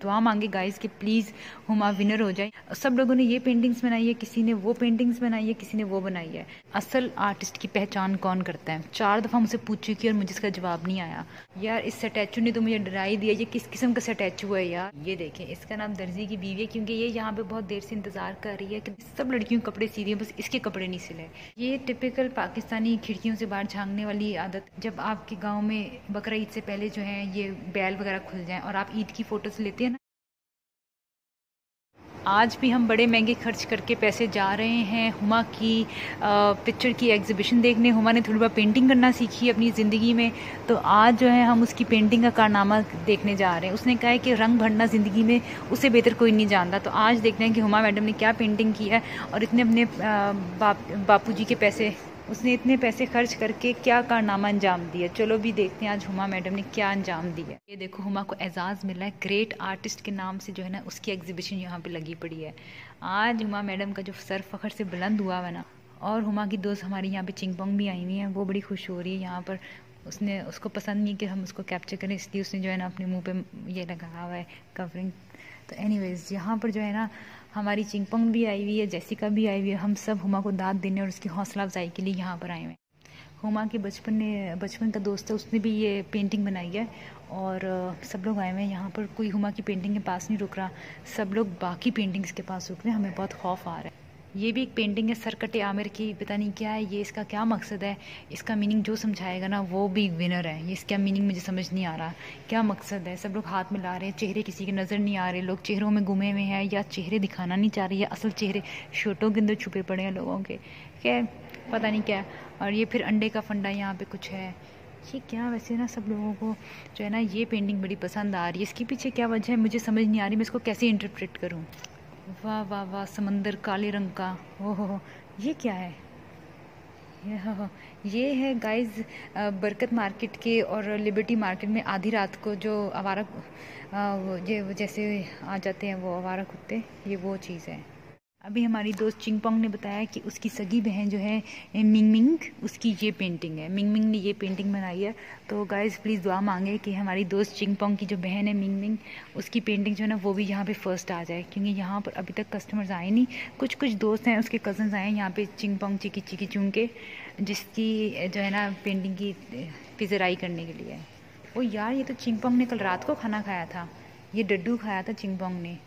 दुआ मांगे गाइस कि प्लीज़ हुमा विनर हो जाए। सब लोगों ने ये पेंटिंग्स बनाई है, किसी ने वो पेंटिंग्स बनाई है, किसी ने वो बनाई है। असल आर्टिस्ट की पहचान कौन करता है? 4 दफ़ा मुझसे पूछ चुकी और मुझे इसका जवाब नहीं आया। यार इस स्टैचू ने तो मुझे डरा ही दिया। ये किस किस्म का स्टैचू है यार? ये देखें, इसका नाम दर्जी की बीवी है क्योंकि ये यहाँ पे बहुत देर से इंतजार कर रही है कि सब लड़कियों के कपड़े सी दिए, बस इसके कपड़े नहीं सिले। ये टिपिकल पाकिस्तानी खिड़कियों से बाहर झांकने वाली आदत। जब आपके गाँव में बकरा ईद से पहले जो है ये बैल वगैरह खुल जाएं और आप ईद की फ़ोटोज़ लेते हैं ना, आज भी हम बड़े महंगे खर्च करके पैसे जा रहे हैं हुमा की पिक्चर की एग्जीबिशन देखने। हुमा ने थोड़ी बहुत पेंटिंग करना सीखी अपनी ज़िंदगी में, तो आज जो है हम उसकी पेंटिंग का कारनामा देखने जा रहे हैं। उसने कहा है कि रंग भरना ज़िंदगी में उससे बेहतर कोई नहीं जानता। तो आज देखते हैं कि हुमा मैडम ने क्या पेंटिंग की है और इतने अपने बापू जी के पैसे, उसने इतने पैसे खर्च करके क्या कारनामा अंजाम दिया। चलो भी देखते हैं आज हुमा मैडम ने क्या अंजाम दिया। ये देखो, हुमा को एजाज़ मिला है ग्रेट आर्टिस्ट के नाम से, जो है ना उसकी एग्जीबिशन यहाँ पे लगी पड़ी है। आज हुमा मैडम का जो सर फखर से बुलंद हुआ है ना। और हुमा की दोस्त हमारी यहाँ पे चिंगपोंग भी आई हुई हैं, वो बड़ी खुश हो रही है यहाँ पर। उसने उसको पसंद नहीं कि हम उसको कैप्चर करें, इसलिए उसने जो है ना अपने मुँह पे ये लगाया हुआ है कवरिंग। तो एनीवेज़ यहाँ पर जो है ना हमारी चिंगपोंग भी आई हुई है, जेसिका भी आई हुई है। हम सब हुमा को दाद देने और उसकी हौसला अफजाई के लिए यहाँ पर आए हुए हैं। हुमा के बचपन का दोस्त है, उसने भी ये पेंटिंग बनाई है। और सब लोग आए हुए हैं यहाँ पर। कोई हुमा की पेंटिंग के पास नहीं रुक रहा, सब लोग बाकी पेंटिंग्स के पास रुक रहे हैं। हमें बहुत खौफ आ रहा है। ये भी एक पेंटिंग है सरकटे आमिर की, पता नहीं क्या है ये, इसका क्या मकसद है, इसका मीनिंग जो समझाएगा ना वो भी विनर है। ये इसका मीनिंग मुझे समझ नहीं आ रहा, क्या मकसद है। सब लोग हाथ मिला रहे हैं, चेहरे किसी के नज़र नहीं आ रहे, लोग चेहरों में गुमे हुए हैं या चेहरे दिखाना नहीं चाह रही है, असल चेहरे शोटों के अंदर छुपे पड़े हैं लोगों के, क्या पता नहीं क्या। और ये फिर अंडे का फंडा यहाँ पे कुछ है, ये क्या। वैसे ना सब लोगों को जो है ना ये पेंटिंग बड़ी पसंद आ रही है। इसके पीछे क्या वजह है मुझे समझ नहीं आ रही, मैं इसको कैसे इंटरप्रेट करूँ। वाह वाह वाह, समंदर काले रंग का, ओहो ये क्या है। ये है गाइस बरकत मार्केट के और लिबर्टी मार्केट में आधी रात को जो आवारा ये जैसे आ जाते हैं वो आवारा कुत्ते, ये वो चीज़ है। अभी हमारी दोस्त चिंगपोंग ने बताया कि उसकी सगी बहन जो है मिंग मिंग, उसकी ये पेंटिंग है। मिंग मिंग ने ये पेंटिंग बनाई है। तो गाइस प्लीज़ दुआ मांगे कि हमारी दोस्त चिंगपोंग की जो बहन है मिंग मिंग, उसकी पेंटिंग जो है ना वो भी यहाँ पे फर्स्ट आ जाए, क्योंकि यहाँ पर अभी तक कस्टमर्स आए नहीं। कुछ कुछ दोस्त हैं, उसके कज़न्स आए हैं यहाँ पे चिंगपोंग चिकी चिकी चुंग के, जिसकी जो है ना पेंटिंग की पिज़राई करने के लिए। ओ यार, ये तो चिंगपोंग ने कल रात को खाना खाया था, ये डड्डू खाया था चिंगपोंग ने।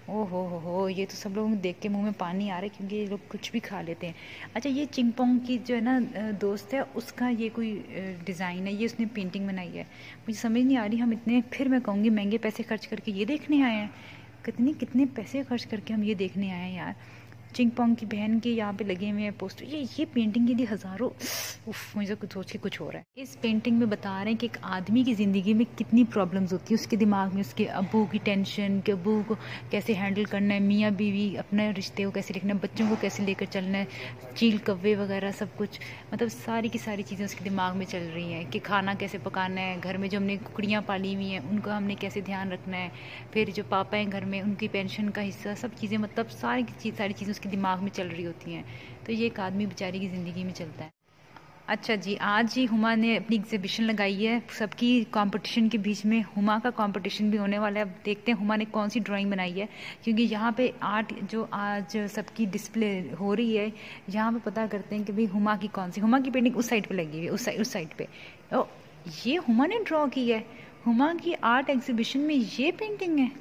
ओ हो, ये तो सब लोग देख के मुंह में पानी आ रहा है, क्योंकि ये लोग कुछ भी खा लेते हैं। अच्छा, ये चिंगपोंग की जो है ना दोस्त है, उसका ये कोई डिज़ाइन है, ये उसने पेंटिंग बनाई है। मुझे समझ नहीं आ रही, हम इतने, फिर मैं कहूँगी महंगे पैसे खर्च करके ये देखने आए हैं। कितने पैसे खर्च करके हम ये देखने आए हैं यार। चिंगपोंग की बहन के यहाँ पे लगे हुए हैं पोस्टर। ये पेंटिंग के लिए हज़ारों, उफ, मुझे कुछ सोच के कुछ हो रहा है। इस पेंटिंग में बता रहे हैं कि एक आदमी की ज़िंदगी में कितनी प्रॉब्लम्स होती है, उसके दिमाग में उसके अब्बू की टेंशन, कि अब्बू को कैसे हैंडल करना है, मियाँ बीवी अपने रिश्ते को कैसे लिखना है, बच्चों को कैसे लेकर चलना है, चील कव्वे वगैरह सब कुछ, मतलब सारी की सारी चीज़ें उसके दिमाग में चल रही हैं कि खाना कैसे पकाना है, घर में जो हमने कुकड़ियाँ पाली हुई हैं उनको हमने कैसे ध्यान रखना है, फिर जो पापा हैं घर में उनकी पेंशन का हिस्सा, सब चीज़ें, मतलब सारी चीज़ें उसके दिमाग में चल रही होती हैं। तो ये एक आदमी बेचारी की ज़िंदगी में चलता है। अच्छा जी, आज ही हुमा ने अपनी एग्जीबिशन लगाई है सबकी कंपटीशन के बीच में। हुमा का कंपटीशन भी होने वाला है। अब देखते हैं हुमा ने कौन सी ड्राइंग बनाई है, क्योंकि यहाँ पे आर्ट जो आज सबकी डिस्प्ले हो रही है, यहाँ पे पता करते हैं कि भाई हुमा की कौन सी, हुमा की पेंटिंग उस साइड पे लगी हुई है, उस साइड पे। ओ, ये हुमा ने ड्रॉ की है। हुमा की आर्ट एग्जीबिशन में ये पेंटिंग है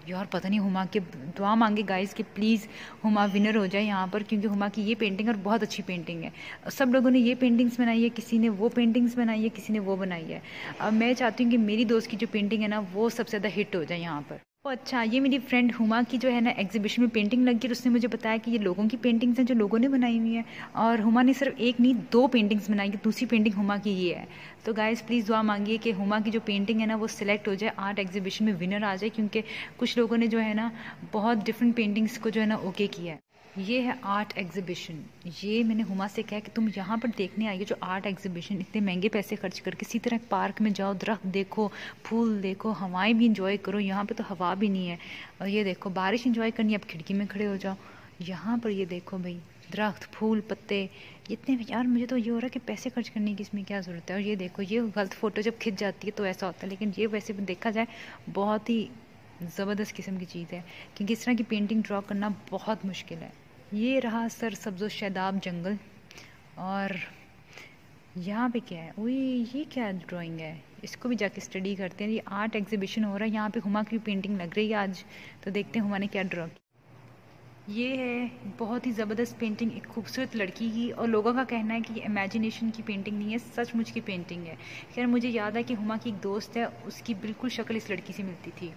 यार। पता नहीं, हुमा के दुआ मांगे गाइस कि प्लीज़ हुमा विनर हो जाए यहाँ पर, क्योंकि हुमा की ये पेंटिंग और बहुत अच्छी पेंटिंग है। सब लोगों ने ये पेंटिंग्स बनाई है, किसी ने वो पेंटिंग्स बनाई है, किसी ने वो बनाई है। अब मैं चाहती हूँ कि मेरी दोस्त की जो पेंटिंग है ना वो सबसे ज़्यादा हिट हो जाए यहाँ पर। ओ अच्छा, ये मेरी फ्रेंड हुमा की जो है ना एग्जीबिशन में पेंटिंग लगी, और उसने मुझे बताया कि ये लोगों की पेंटिंग्स हैं जो लोगों ने बनाई हुई हैं, और हुमा ने सिर्फ एक नहीं 2 पेंटिंग्स बनाई है। दूसरी पेंटिंग हुमा की ये है। तो गाइस प्लीज़ दुआ मांगिए कि हुमा की जो पेंटिंग है ना वो सिलेक्ट हो जाए, आर्ट एग्जीबिशन में विनर आ जाए, क्योंकि कुछ लोगों ने जो है ना बहुत डिफरेंट पेंटिंग्स को जो है ना ओके किया है। ये है आर्ट एग्जीबिशन। ये मैंने हुमा से कहा कि तुम यहाँ पर देखने आई हो जो आर्ट एग्जीबिशन, इतने महंगे पैसे खर्च करके, किसी तरह पार्क में जाओ, दरख्त देखो, फूल देखो, हवाएं भी इंजॉय करो। यहाँ पे तो हवा भी नहीं है। और ये देखो, बारिश इंजॉय करनी है, अब खिड़की में खड़े हो जाओ। यहाँ पर ये देखो भाई, दरख्त, फूल, पत्ते, इतने। यार मुझे तो ये हो रहा है कि पैसे खर्च करने की इसमें क्या ज़रूरत है। और ये देखो, ये गलत फ़ोटो जब खिंच जाती है तो ऐसा होता है, लेकिन ये वैसे भी देखा जाए बहुत ही ज़बरदस्त किस्म की चीज़ है, क्योंकि इस तरह की पेंटिंग ड्रॉ करना बहुत मुश्किल है। ये रहा सर सब्ज़ो शादाब जंगल, और यहाँ पे क्या है, ओए ये क्या ड्राइंग है, इसको भी जाके स्टडी करते हैं। ये आर्ट एग्जीबिशन हो रहा है, यहाँ पे हुमा की पेंटिंग लग रही है आज, तो देखते हैं हुमा ने क्या ड्रॉ किया। ये है बहुत ही ज़बरदस्त पेंटिंग एक खूबसूरत लड़की की, और लोगों का कहना है कि ये इमेजिनेशन की पेंटिंग नहीं है, सचमुच की पेंटिंग है। खैर मुझे याद है कि हुमा की एक दोस्त है, उसकी बिल्कुल शक्ल इस लड़की से मिलती थी,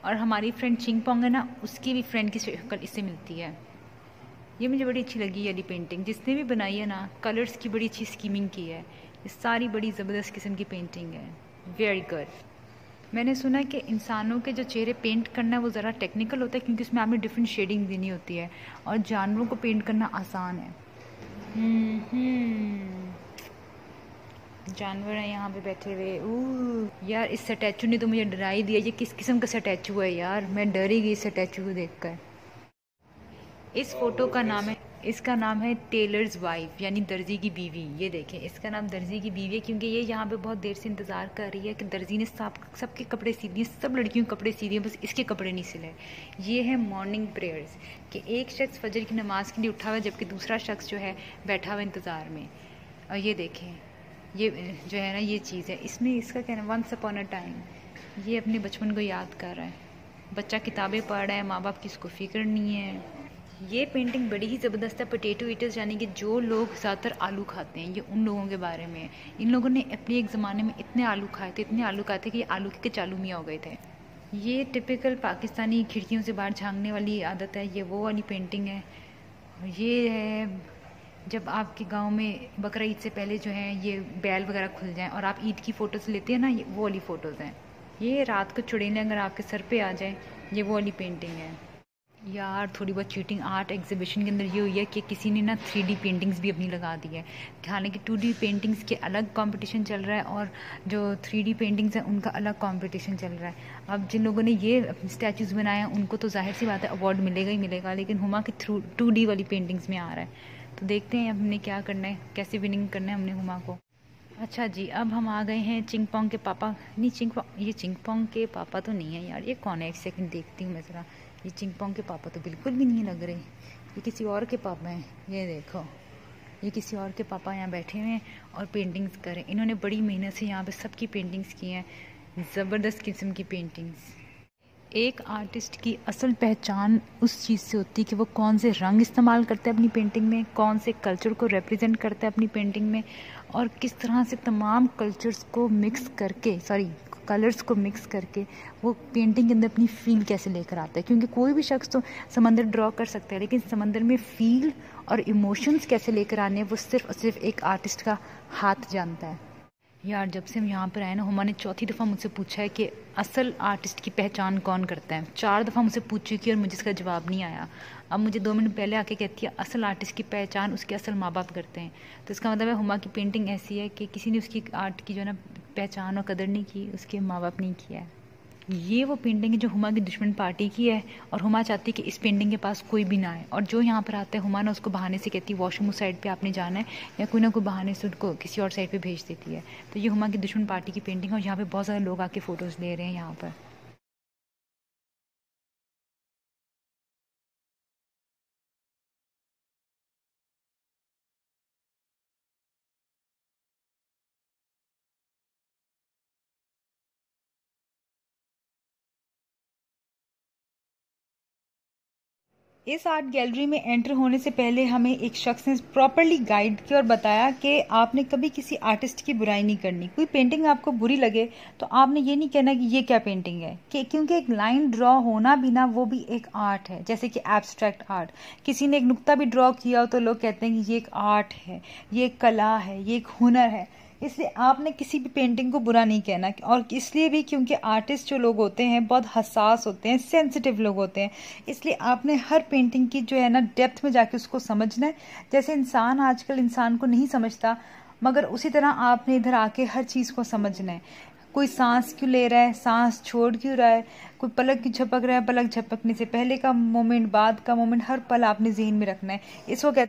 और हमारी फ्रेंड चिंगपोंग है ना, उसकी भी फ्रेंड की शक्ल इससे मिलती है। ये मुझे बड़ी अच्छी लगी ये वाली पेंटिंग, जिसने भी बनाई है ना, कलर्स की बड़ी अच्छी स्कीमिंग की है। ये सारी बड़ी ज़बरदस्त किस्म की पेंटिंग है, वेरी गुड। मैंने सुना है कि इंसानों के जो चेहरे पेंट करना है वो ज़रा टेक्निकल होता है, क्योंकि उसमें आपने डिफरेंट शेडिंग देनी होती है, और जानवरों को पेंट करना आसान है। जानवर हैं यहाँ पे बैठे हुए। यार इस स्टैचू ने तो मुझे डरा ही दिया, ये किस किस्म का स्टैचू है यार, मैं डर ही गई इस स्टैचू को देखकर। इस फोटो का नाम है, इसका नाम है टेलर्स वाइफ, यानी दर्जी की बीवी। ये देखें, इसका नाम दर्जी की बीवी है क्योंकि ये यहाँ पे बहुत देर से इंतज़ार कर रही है कि दर्जी ने सबके कपड़े सी दिए, सब लड़कियों के कपड़े सी दिए, बस इसके कपड़े नहीं सिले। ये है मॉर्निंग प्रेयर्स, कि एक शख्स फजर की नमाज के लिए उठा हुआ है, जबकि दूसरा शख्स जो है बैठा हुआ इंतज़ार में। और ये देखें, ये जो है ना, ये चीज़ है इसमें, इसका कहना वंस अपॉन अ टाइम, ये अपने बचपन को याद कर रहा है। बच्चा किताबें पढ़ रहा है, माँ बाप की इसको फिक्र नहीं है। ये पेंटिंग बड़ी ही ज़बरदस्त है। पोटैटो ईटर्स यानी कि जो लोग ज़्यादातर आलू खाते हैं, ये उन लोगों के बारे में है। इन लोगों ने अपने एक ज़माने में इतने आलू खाए थे, इतने आलू खाए थे कि ये आलू के चालू मियाँ हो गए थे। ये टिपिकल पाकिस्तानी खिड़कियों से बाहर झांकने वाली आदत है, ये वो वाली पेंटिंग है। ये है जब आपके गांव में बकरा ईद से पहले जो है ये बैल वगैरह खुल जाएं और आप ईद की फ़ोटोज़ लेते हैं ना, ये वो वाली फ़ोटोज़ हैं। ये रात को चुड़ैलें अगर आपके सर पे आ जाए, ये वो वाली पेंटिंग है। यार थोड़ी बहुत चीटिंग आर्ट एग्जीबिशन के अंदर ये हुई है कि किसी ने ना 3D पेंटिंग्स भी अपनी लगा दी है। हालांकि 2D पेंटिंग्स के अलग कंपटीशन चल रहा है, और जो 3D पेंटिंग्स हैं उनका अलग कंपटीशन चल रहा है। अब जिन लोगों ने ये स्टैचूज़ बनाए हैं उनको तो जाहिर सी बात है अवार्ड मिलेगा ही मिलेगा, लेकिन हुमा के थ्रू 2D वाली पेंटिंग्स में आ रहा है। तो देखते हैं हमने क्या करना है, कैसे विनिंग करना है हमने हुमा को। अच्छा जी, अब हम आ गए हैं चिंगपोंग के पापा। नहीं, ये चिंगपोंग के पापा तो नहीं है यार, ये कौन है, एक सेकंड देखती हूँ मैं ज़रा। ये चिंगपोंग के पापा तो बिल्कुल भी नहीं लग रहे, ये किसी और के पापा हैं। ये देखो, ये किसी और के पापा यहाँ बैठे हुए हैं और पेंटिंग्स करें। इन्होंने बड़ी मेहनत से यहाँ पे सबकी पेंटिंग्स की हैं, ज़बरदस्त किस्म की पेंटिंग्स। एक आर्टिस्ट की असल पहचान उस चीज़ से होती है कि वो कौन से रंग इस्तेमाल करता है अपनी पेंटिंग में, कौन से कल्चर को रिप्रेजेंट करता है अपनी पेंटिंग में, और किस तरह से तमाम कल्चर्स को मिक्स करके, कलर्स को मिक्स करके वो पेंटिंग के अंदर अपनी फील कैसे लेकर आता है। क्योंकि कोई भी शख्स तो समंदर ड्रॉ कर सकता है, लेकिन समंदर में फील और इमोशंस कैसे लेकर आने वो सिर्फ और सिर्फ एक आर्टिस्ट का हाथ जानता है। यार जब से हम यहाँ पर आए ना, हुमा ने चौथी दफ़ा मुझसे पूछा है कि असल आर्टिस्ट की पहचान कौन करता है। 4 दफ़ा मुझसे पूछ चुकी है और मुझे इसका जवाब नहीं आया। अब मुझे 2 मिनट पहले आके कहती है असल आर्टिस्ट की पहचान उसके असल माँ बाप करते हैं। तो इसका मतलब है हुमा की पेंटिंग ऐसी है कि किसी ने उसकी आर्ट की जो है ना पहचान और कदर नहीं की, उसके माँ बाप नहीं किया है। ये वो पेंटिंग है जो हुमा की दुश्मन पार्टी की है, और हुमा चाहती है कि इस पेंटिंग के पास कोई भी ना आए, और जो यहाँ पर आता है हुमा ना उसको बहाने से कहती है वॉशरूम उस साइड पे आपने जाना है, या कोई ना कोई बहाने से उनको किसी और साइड पे भेज देती है। तो ये हुमा की दुश्मन पार्टी की पेंटिंग है, और यहाँ पे बहुत सारे लोग आके फ़ोटोज़ ले रहे हैं यहाँ पर। इस आर्ट गैलरी में एंटर होने से पहले हमें एक शख्स ने प्रॉपरली गाइड किया और बताया कि आपने कभी किसी आर्टिस्ट की बुराई नहीं करनी। कोई पेंटिंग आपको बुरी लगे तो आपने ये नहीं कहना कि ये क्या पेंटिंग है, कि क्योंकि एक लाइन ड्रॉ होना भी ना वो भी एक आर्ट है। जैसे कि एब्स्ट्रैक्ट आर्ट, किसी ने एक नुक्ता भी ड्रॉ किया हो तो लोग कहते हैं कि ये एक आर्ट है, ये एक कला है, ये एक हुनर है। इसलिए आपने किसी भी पेंटिंग को बुरा नहीं कहना, और इसलिए भी क्योंकि आर्टिस्ट जो लोग होते हैं बहुत हसास होते हैं, सेंसिटिव लोग होते हैं। इसलिए आपने हर पेंटिंग की जो है ना डेप्थ में जाके उसको समझना है। जैसे इंसान आजकल इंसान को नहीं समझता, मगर उसी तरह आपने इधर आके हर चीज़ को समझना है। कोई सांस क्यों ले रहा है, सांस छोड़ क्यों रहा है, कोई पलक क्यों झपक रहा है, पलक झपकने से पहले का मोमेंट, बाद का मोमेंट, हर पल आपने जहन में रखना है। इसको कहते